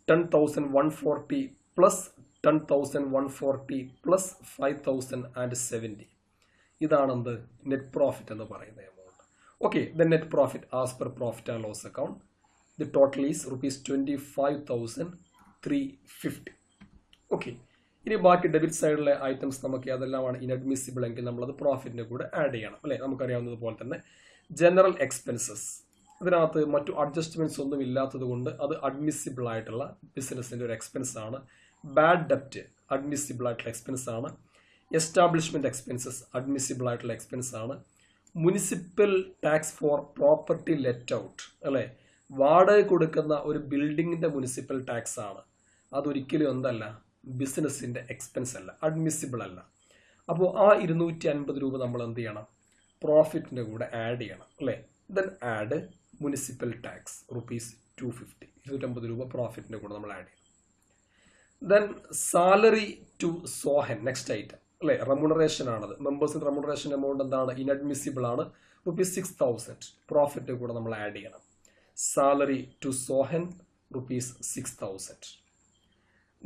10,140 പ്ലസ് 10,140 പ്ലസ് 5,070. ഇതാണ് എന്ത്? നെറ്റ് പ്രോഫിറ്റ് എന്ന് പറയുന്ന amount. Okay, the net profit as per profit and loss account, the total is ₹25,350. Okay, ഇനി ബാക്കി ഡെബിറ്റ് സൈഡിലെ ഐറ്റംസ് നമുക്ക് അതെല്ലാമാണ് ഇൻഅഡ്മിസിബിൾ എങ്കിൽ നമ്മളത് പ്രോഫിറ്റിന്റെ കൂടെ ആഡ് ചെയ്യണം അല്ലേ? നമുക്കറിയാവുന്നതുപോലെ തന്നെ ജനറൽ എക്സ്പെൻസസ്, ഇതിനകത്ത് മറ്റു അഡ്ജസ്റ്റ്മെന്റ്സ് ഒന്നും ഇല്ലാത്തത് കൊണ്ട് അത് അഡ്മിസിബിൾ ആയിട്ടുള്ള ബിസിനസിന്റെ ഒരു എക്സ്പെൻസ് ആണ്. ബാഡ് ഡെപ്റ്റ് അഡ്മിസിബിൾ ആയിട്ടുള്ള എക്സ്പെൻസ് ആണ്. എസ്റ്റാബ്ലിഷ്മെന്റ് എക്സ്പെൻസസ് അഡ്മിസിബിൾ ആയിട്ടുള്ള എക്സ്പെൻസ് ആണ്. Municipal tax for property let out അല്ലെ, വാടക കൊടുക്കുന്ന ഒരു ബിൽഡിങ്ങിന്റെ മുനിസിപ്പൽ ടാക്സ് ആണ്. അതൊരിക്കലും എന്തല്ല, ബിസിനസിന്റെ എക്സ്പെൻസ് അല്ല, അഡ്മിസിബിൾ അല്ല. അപ്പോൾ ആ ₹250 നമ്മൾ എന്ത് ചെയ്യണം? പ്രോഫിറ്റിന്റെ കൂടെ ആഡ് ചെയ്യണം അല്ലേ? ദെൻ ആഡ് മുനിസിപ്പൽ ടാക്സ് ₹250, ₹250 പ്രോഫിറ്റിന്റെ കൂടെ നമ്മൾ ആഡ് ചെയ്യണം. Then salary to Sohan, next item അല്ലേ, റെമ്യൂണറേഷൻ ആണത്. മെമ്പേഴ്സിന്റെ റെമ്യൂണറേഷൻ എമൗണ്ട് എന്താണ്? ഇൻഅഡ്മിസിബിൾ ആണ്, ₹6,000 പ്രോഫിറ്റിന്റെ കൂടെ നമ്മൾ ആഡ് ചെയ്യണം. Salary to Sohan ₹6,000.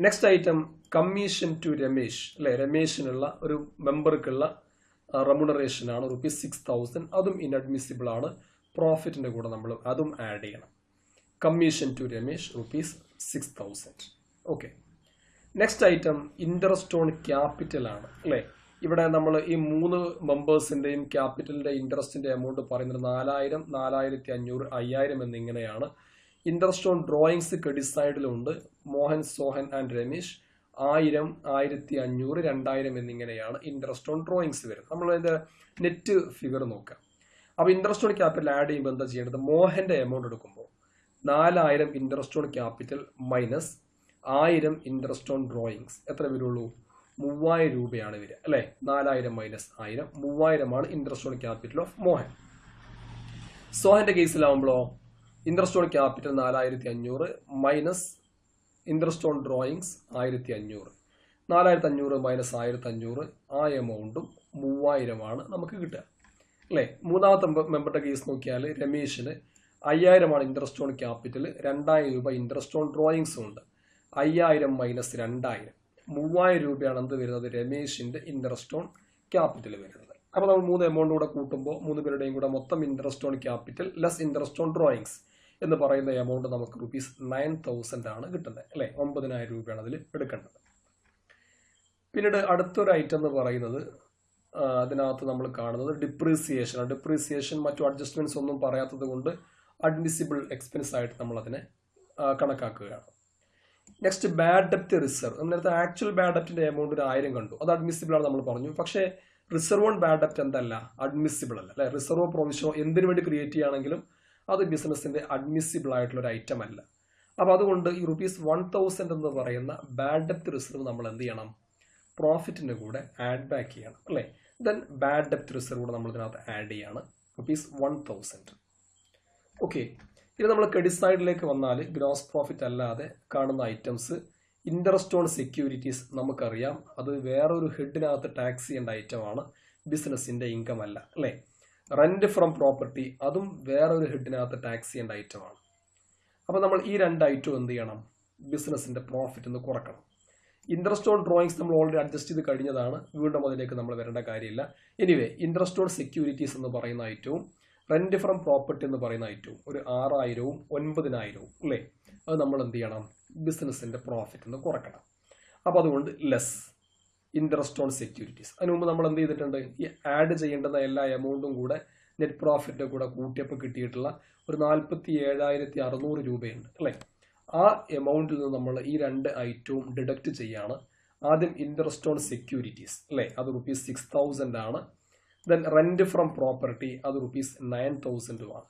Next item commission to Ramesh അല്ലെ, രമേശിനുള്ള ഒരു മെമ്പർക്കുള്ള റെമ്യൂണറേഷൻ ആണ് ₹6,000. അതും ഇൻഅഡ്മിസിബിൾ ആണ്, പ്രോഫിറ്റിന്റെ കൂടെ നമ്മൾ അതും ആഡ് ചെയ്യണം. Commission to Ramesh ₹6,000. Okay, next item interest on capital ആണ് അല്ലെ. ഇവിടെ നമ്മൾ ഈ 3 മെമ്പേഴ്സിന്റെയും ക്യാപിറ്റലിന്റെ ഇൻട്രസ്റ്റിന്റെ എമൗണ്ട് പറയുന്നത് 4,000, 4,500, 5,000 എന്നിങ്ങനെയാണ്. ഇൻട്രസ്റ്റ് ഓൺ ഡ്രോയിങ്സ് ക്രെഡിറ്റ് സൈഡിലുണ്ട്. മോഹൻ, സോഹൻ ആൻഡ് രമേശ് 1,000, 1,500, 2,000 എന്നിങ്ങനെയാണ് ഇൻട്രസ്റ്റ് ഓൺ ഡ്രോയിങ്സ് വരുന്നത്. നമ്മൾ അതിന്റെ നെറ്റ് ഫിഗർ നോക്കാം. അപ്പോൾ ഇൻട്രസ്റ്റ് ഓൺ ക്യാപിറ്റൽ ആഡ് ചെയ്യുമ്പോൾ എന്താ ചെയ്യേണ്ടത്? മോഹന്റെ എമൗണ്ട് എടുക്കുമ്പോൾ 4,000 interest on capital minus 1,000 interest on drawings എത്ര വരുള്ളൂ? 3,000 രൂപയാണ് വരിക അല്ലെ. 4,000 minus 1,000, 3,000 interest on capital of Mohan. സോഹന്റെ കേസിലാവുമ്പോഴോ interest on capital 4,500 minus interest on drawings 1,500, 4,500 minus 1,500, ആ എമൗണ്ടും 3,000 നമുക്ക് കിട്ടുക അല്ലേ. മൂന്നാമത്തെ മെമ്പറുടെ കേസ് നോക്കിയാൽ രമേശിന് 5,000 ഇൻട്രസ്റ്റ് ഓൺ ക്യാപിറ്റൽ, 2,000 രൂപ ഇൻട്രസ്റ്റ് ഓൺ ഡ്രോയിങ്സും ഉണ്ട്. 5,000 മൈനസ് 2,000, 3,000 രൂപയാണ് എന്ത് വരുന്നത്? രമേശിന്റെ ഇൻട്രസ്റ്റ് ഓൺ ക്യാപിറ്റൽ വരുന്നത്. അപ്പോൾ നമ്മൾ 3 എമൗണ്ട് കൂടെ കൂട്ടുമ്പോൾ 3 പേരുടെയും കൂടെ മൊത്തം interest on capital less interest on drawings എന്ന് പറയുന്ന എമൗണ്ട് നമുക്ക് ₹9,000 ആണ് കിട്ടുന്നത് അല്ലെ. 9,000 രൂപയാണ് അതിൽ എടുക്കേണ്ടത്. പിന്നീട് അടുത്തൊരു ഐറ്റം എന്ന് പറയുന്നത് അതിനകത്ത് നമ്മൾ കാണുന്നത് ഡിപ്രീസിയേഷൻ. ഡിപ്രീസിയേഷൻ മറ്റു അഡ്ജസ്റ്റ്മെന്റ്സ് ഒന്നും പറയാത്തത് കൊണ്ട് അഡ്മിസിബിൾ എക്സ്പെൻസ് ആയിട്ട് നമ്മൾ അതിനെ കണക്കാക്കുകയാണ്. നെക്സ്റ്റ് ബാഡ് ഡെപ്റ്റ് റിസർവ്. നേരത്തെ ആക്ച്വൽ ബാഡ് ഡെപ്റ്റിന്റെ എമൗണ്ട് ഒരു 1000 കണ്ടു, അത് അഡ്മിസിബിൾ ആണ് നമ്മൾ പറഞ്ഞു. പക്ഷേ റിസർവ് ഓൺ ബാഡ് ഡെപ്റ്റ് എന്തല്ല, അഡ്മിസിബിൾ അല്ല അല്ലെ. റിസർവോ പ്രൊവിഷനോ എന്തിനു വേണ്ടി ക്രിയേറ്റ് ചെയ്യുകയാണെങ്കിലും അത് ബിസിനസിന്റെ അഡ്മിസിബിൾ ആയിട്ടുള്ള ഒരു ഐറ്റം അല്ല. അപ്പോൾ അതുകൊണ്ട് ഈ ₹1000 എന്ന് പറയുന്ന ബാഡ് ഡെപ്റ്റ് റിസർവ് നമ്മൾ എന്ത് ചെയ്യണം, പ്രോഫിറ്റിന്റെ കൂടെ ആഡ് ബാക്ക് ചെയ്യണം അല്ലേ. ദെൻ ബാഡ് ഡെപ്റ്റ് റിസർവ് കൂടെ നമ്മൾ ഇതിനകത്ത് ആഡ് ചെയ്യാണ്, ₹1000. ഓക്കെ, ഇനി നമ്മൾ ക്രെഡിറ്റ് സൈഡിലേക്ക് വന്നാൽ ഗ്രോസ് പ്രോഫിറ്റ് അല്ലാതെ കാണുന്ന ഐറ്റംസ് ഇൻട്രസ്റ്റ് ഓൺ സെക്യൂരിറ്റീസ് നമുക്കറിയാം, അത് വേറൊരു ഹെഡിനകത്ത് ടാക്സ് ചെയ്യേണ്ട ഐറ്റമാണ്, ബിസിനസിന്റെ ഇൻകം അല്ല അല്ലേ. റെന്റ് ഫ്രം പ്രോപ്പർട്ടി അതും വേറൊരു ഹെഡിനകത്ത് ടാക്സ് ചെയ്യേണ്ട ഐറ്റമാണ്. അപ്പോൾ നമ്മൾ ഈ 2 ഐറ്റം എന്ത് ചെയ്യണം, ബിസിനസിന്റെ പ്രോഫിറ്റ് ഒന്ന് കുറക്കണം. ഇൻട്രസ്റ്റ് ഓൺ ഡ്രോയിങ്സ് നമ്മൾ ഓൾറെഡി അഡ്ജസ്റ്റ് ചെയ്ത് കഴിഞ്ഞതാണ്, വീണ്ടും അതിലേക്ക് നമ്മൾ വരേണ്ട കാര്യമില്ല. എനിവേ ഇൻട്രസ്റ്റ് ഓൺ സെക്യൂരിറ്റീസ് എന്ന് പറയുന്ന ഐറ്റവും റെന്റ് ഫ്രം പ്രോപ്പർട്ടി എന്ന് പറയുന്ന ഐറ്റവും ഒരു 6000ഉം 9000ഉം അല്ലേ, അത് നമ്മൾ എന്ത് ചെയ്യണം, ബിസിനസിന്റെ പ്രോഫിറ്റ് ഒന്ന് കുറക്കണം. അപ്പോൾ അതുകൊണ്ട് ലെസ് ഇൻട്രസ്റ്റ് ഓൺ സെക്യൂരിറ്റീസ്. അതിന് മുമ്പ് നമ്മൾ എന്ത് ചെയ്തിട്ടുണ്ട്, ഈ ആഡ് ചെയ്യേണ്ടുന്ന എല്ലാ എമൗണ്ടും കൂടെ നെറ്റ് പ്രോഫിറ്റിന്റെ കൂടെ കൂട്ടിയപ്പോൾ കിട്ടിയിട്ടുള്ള ഒരു 47,600 രൂപയുണ്ട് അല്ലേ. ആ എമൗണ്ടിൽ നിന്ന് നമ്മൾ ഈ 2 ഐറ്റവും ഡിഡക്റ്റ് ചെയ്യാണ്. ആദ്യം ഇൻട്രസ്റ്റ് ഓൺ സെക്യൂരിറ്റീസ് അല്ലേ, അത് ₹6000 ആണ്. ദെൻ റെന്റ് ഫ്രം പ്രോപ്പർട്ടി അത് ₹9000 ആണ്.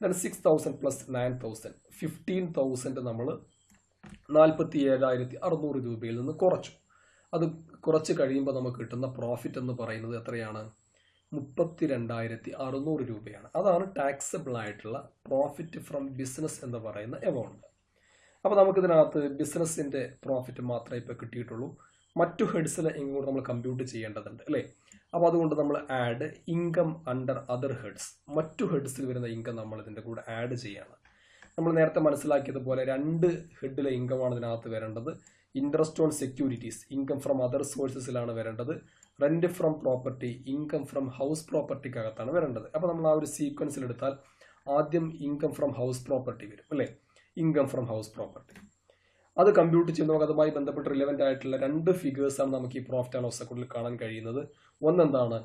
ദെൻ 6000 പ്ലസ് 9000 15,000 നമ്മൾ 47,600 രൂപയിൽ നിന്ന് കുറച്ചു. അത് കുറച്ച് കഴിയുമ്പോൾ നമുക്ക് കിട്ടുന്ന പ്രോഫിറ്റ് എന്ന് പറയുന്നത് എത്രയാണ്, 32,600 രൂപയാണ്. അതാണ് ടാക്സബിൾ ആയിട്ടുള്ള പ്രോഫിറ്റ് ഫ്രം ബിസിനസ് എന്ന് പറയുന്ന എമൗണ്ട്. അപ്പോൾ നമുക്കിതിനകത്ത് ബിസിനസിന്റെ പ്രോഫിറ്റ് മാത്രമേ ഇപ്പോൾ കിട്ടിയിട്ടുള്ളൂ, മറ്റു ഹെഡ്സിനെ ഇങ്ങോട്ട് നമ്മൾ കമ്പ്യൂട്ട് ചെയ്യേണ്ടതുണ്ട് അല്ലേ. അപ്പോൾ അതുകൊണ്ട് നമ്മൾ add income under other heads, മറ്റു ഹെഡ്സിൽ വരുന്ന ഇൻകം നമ്മൾ ഇതിൻ്റെ കൂടെ ആഡ് ചെയ്യാണ്. നമ്മൾ നേരത്തെ മനസ്സിലാക്കിയതുപോലെ 2 ഹെഡിലെ ഇൻകമാണ് ഇതിനകത്ത് വരേണ്ടത്. Interest on securities income from other സോഴ്സസിലാണ് വരേണ്ടത്. Rent from property income from house പ്രോപ്പർട്ടിക്കകത്താണ് വരേണ്ടത്. അപ്പോൾ നമ്മൾ ആ ഒരു സീക്വൻസിൽ എടുത്താൽ ആദ്യം ഇൻകം ഫ്രം ഹൗസ് പ്രോപ്പർട്ടി വരും അല്ലേ, ഇൻകം ഫ്രം ഹൗസ് പ്രോപ്പർട്ടി. അത് കമ്പ്യൂട്ട് ചെയ്യുമ്പോൾ നമുക്ക് അതുമായി ബന്ധപ്പെട്ട് റിലവൻ്റ് ആയിട്ടുള്ള 2 ഫിഗേഴ്സാണ് നമുക്ക് ഈ പ്രോഫിറ്റ് ആൻഡ് ലോസ് അക്കൗണ്ടിൽ കാണാൻ കഴിയുന്നത്. ഒന്നെന്താണ്,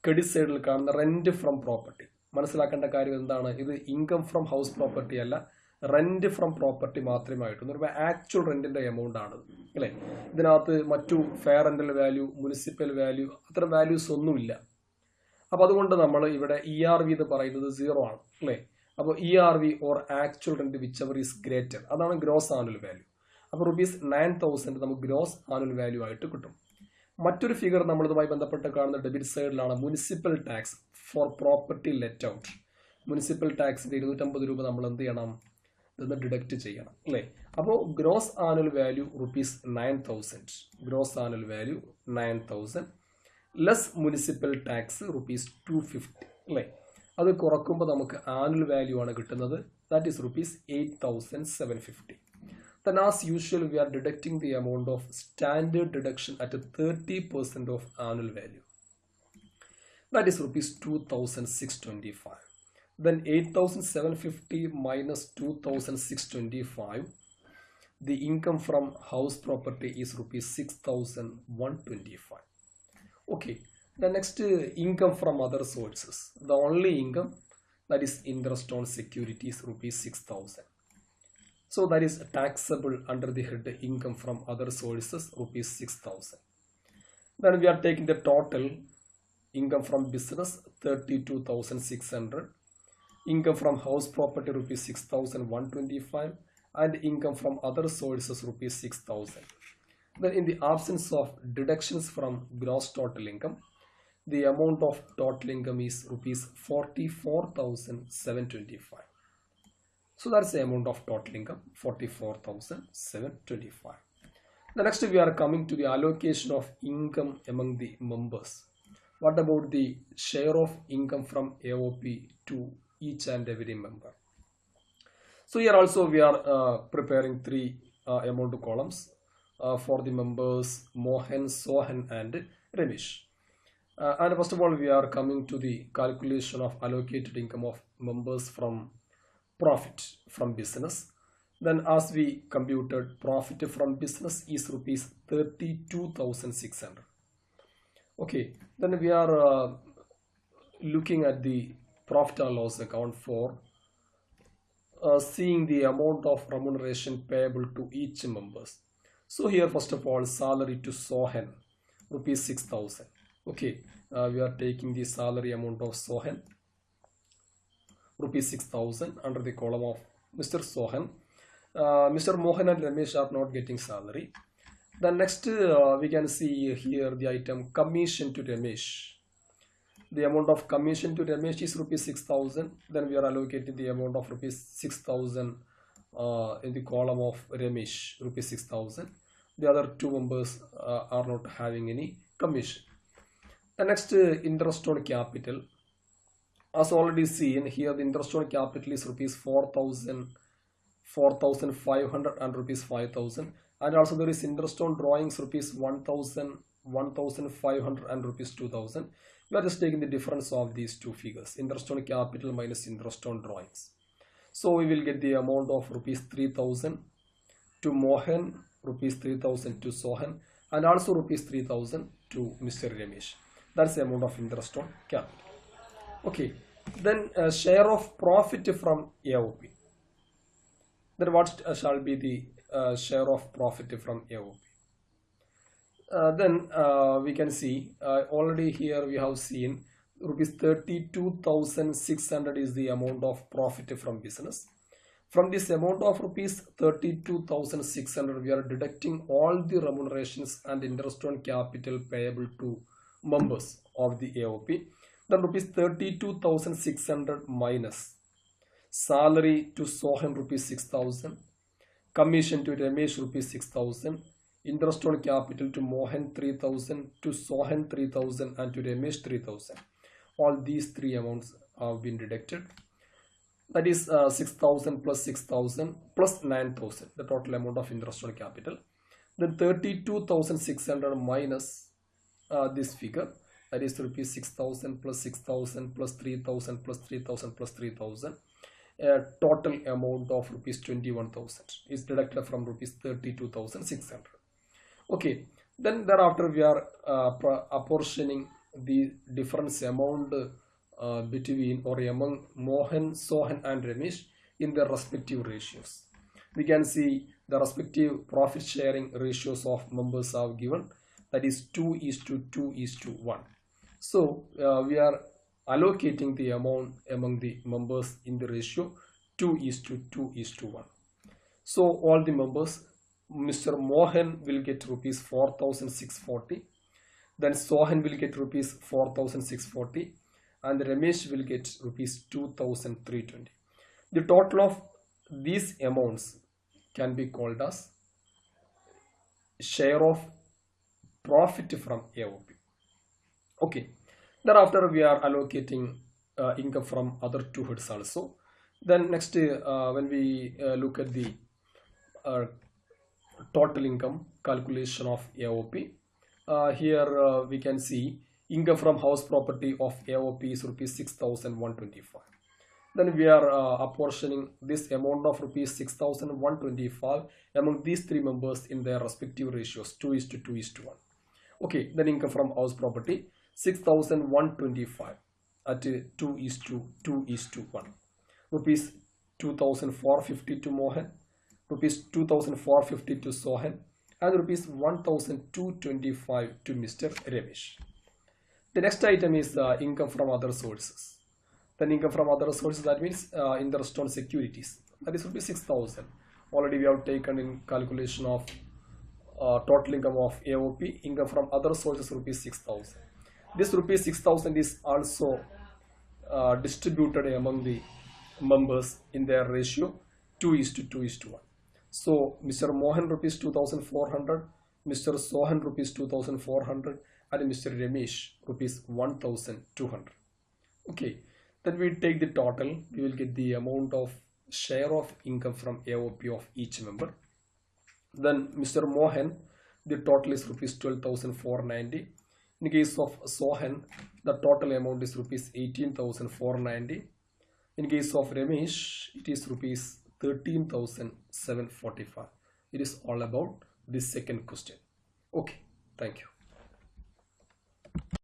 ക്രെഡിറ്റ് സൈഡിൽ കാണുന്ന റെന്റ് ഫ്രം പ്രോപ്പർട്ടി. മനസ്സിലാക്കേണ്ട കാര്യം എന്താണ്, ഇത് ഇൻകം ഫ്രം ഹൗസ് പ്രോപ്പർട്ടി അല്ല, റെന്റ് ഫ്രം പ്രോപ്പർട്ടി മാത്രമായിട്ട് ആക്ച്വൽ റെന്റിന്റെ എമൗണ്ട് ആണ് അല്ലേ. ഇതിനകത്ത് മറ്റു fair rental value, municipal value, അത്തരം വാല്യൂസ് ഒന്നുമില്ല. അപ്പോൾ അതുകൊണ്ട് നമ്മൾ ഇവിടെ ERV എന്ന് പറയുന്നത് 0 ആണ് അല്ലേ. അപ്പോൾ ERV or actual rent which ever is greater, അതാണ് ഗ്രോസ് ആനുവൽ വാല്യൂ. അപ്പോൾ ₹9,000 നമുക്ക് ഗ്രോസ് ആനുവൽ വാല്യൂ ആയിട്ട് കിട്ടും. മറ്റൊരു ഫിഗർ നമ്മൾ ഇതുമായി ബന്ധപ്പെട്ട് കാണുന്ന ഡെബിറ്റ് സൈഡിലാണ് municipal tax for property let out. Municipal ടാക്സിന്റെ 250 രൂപ നമ്മൾ എന്ത് ചെയ്യണം, ഇതൊന്ന് ഡിഡക്റ്റ് ചെയ്യണം അല്ലേ. അപ്പോൾ gross annual value ₹9,000, gross annual value 9,000 less municipal tax ₹250 അല്ലേ. അത് കുറക്കുമ്പോൾ നമുക്ക് ആനുവൽ വാല്യൂ ആണ് കിട്ടുന്നത്, that is ₹8,750. Then as usual we are deducting the amount of standard deduction at 30% of annual value, that is ₹2,625. Then 8,750 minus 2,625, the income from house property is ₹6,125. Okay, the next income from other sources, the only income that is interest on securities ₹6,000. So that is taxable under the head income from other sources ₹6,000. Then we are taking the total income from business 32,600, income from house property ₹6,125, and income from other sources ₹6,000. Then in the absence of deductions from gross total income, the amount of total income is ₹44,725. So that's the amount of total income, 44,725. The next we are coming to the allocation of income among the members. What about the share of income from AOP to each and every member? So here also we are preparing 3 amount columns for the members Mohan, Sohan and Ramesh. And first of all we are coming to the calculation of allocated income of members from profit from business. Then as we computed, profit from business is ₹32,600. Okay, then we are looking at the profit and loss account for seeing the amount of remuneration payable to each members. So here first of all, salary to Sohan, rupees 6,000. Okay, we are taking the salary amount of Sohan, rupees 6,000 under the column of Mr. Sohan. Mr. Mohan and Ramesh are not getting salary. Then next we can see here the item commission to Ramesh. The amount of commission to Ramesh is rupees 6,000. Then we are allocating the amount of rupees 6,000 in the column of Ramesh, rupees 6,000. The other two members are not having any commission. The next interest on capital. As already seen here, the interest on capital is rupees 4,000, 4,500 and rupees 5,000. And also there is interest on drawings rupees 1,000, 1,500 and rupees 2,000. We are just taking the difference of these two figures, interest on capital minus interest on drawings. So we will get the amount of rupees 3,000 to Mohan, rupees 3,000 to Sohan, and also rupees 3,000 to Mr. Ramesh. That's the amount of interest on capital. Okay, then share of profit from AOP. Then what shall be the share of profit from AOP? Then we can see already here we have seen rupees 32,600 is the amount of profit from business. From this amount of rupees 32,600 we are deducting all the remunerations and interest on capital payable to members of the AOP. Then rupees 32,600 minus salary to Sohan rupees 6,000, commission to Ramesh rupees 6,000, interest on capital to Mohan 3,000, to Sohan 3,000 and to Ramesh 3,000. All these three amounts have been deducted. That is 6,000 plus 6,000 plus 9,000, the total amount of interest on capital. Then 32,600 minus this figure, that is rupees 6,000 plus 6,000 plus 3,000 plus 3,000 plus 3,000. Total amount of rupees 21,000 is deducted from rupees 32,600. Okay, then thereafter we are apportioning the difference amount between or among Mohan, Sohan and Ramesh in their respective ratios. We can see the respective profit sharing ratios of members are given, that is 2:2:1. So we are allocating the amount among the members in the ratio 2:2:1. So all the members, Mr. Mohan will get rupees 4,640, then Sohan will get rupees 4,640 and Ramesh will get rupees 2,320. The total of these amounts can be called as share of profit from AOP. Okay, thereafter we are allocating income from other two heads also. Then next when we look at the total income calculation of AOP, here we can see income from house property of AOP is rupees 6,125. Then we are apportioning this amount of rupees 6,125 among these three members in their respective ratios 2:2:1. Okay, then income from house property 6,125 at 2:2:1. Rupees 2,450 to Mohan, rupees 2,450 to Sohan and rupees 1,225 to Mr. Ramesh. The next item is income from other sources. Then income from other sources, that means interest on securities, that is rupees 6,000. Already we have taken in calculation of total income of AOP, income from other sources rupees 6,000. This rupees 6,000 is also distributed among the members in their ratio 2:2:1. So Mr. Mohan rupees 2,400, Mr. Sohan rupees 2,400 and Mr. Ramesh rupees 1,200. Okay, then we take the total, we will get the amount of share of income from AOP of each member. Then Mr. Mohan, the total is rupees 12,490. In case of Sohan, the total amount is rupees 18,490. In case of Ramesh, it is rupees 13,745. It is all about this second question. Okay, thank you.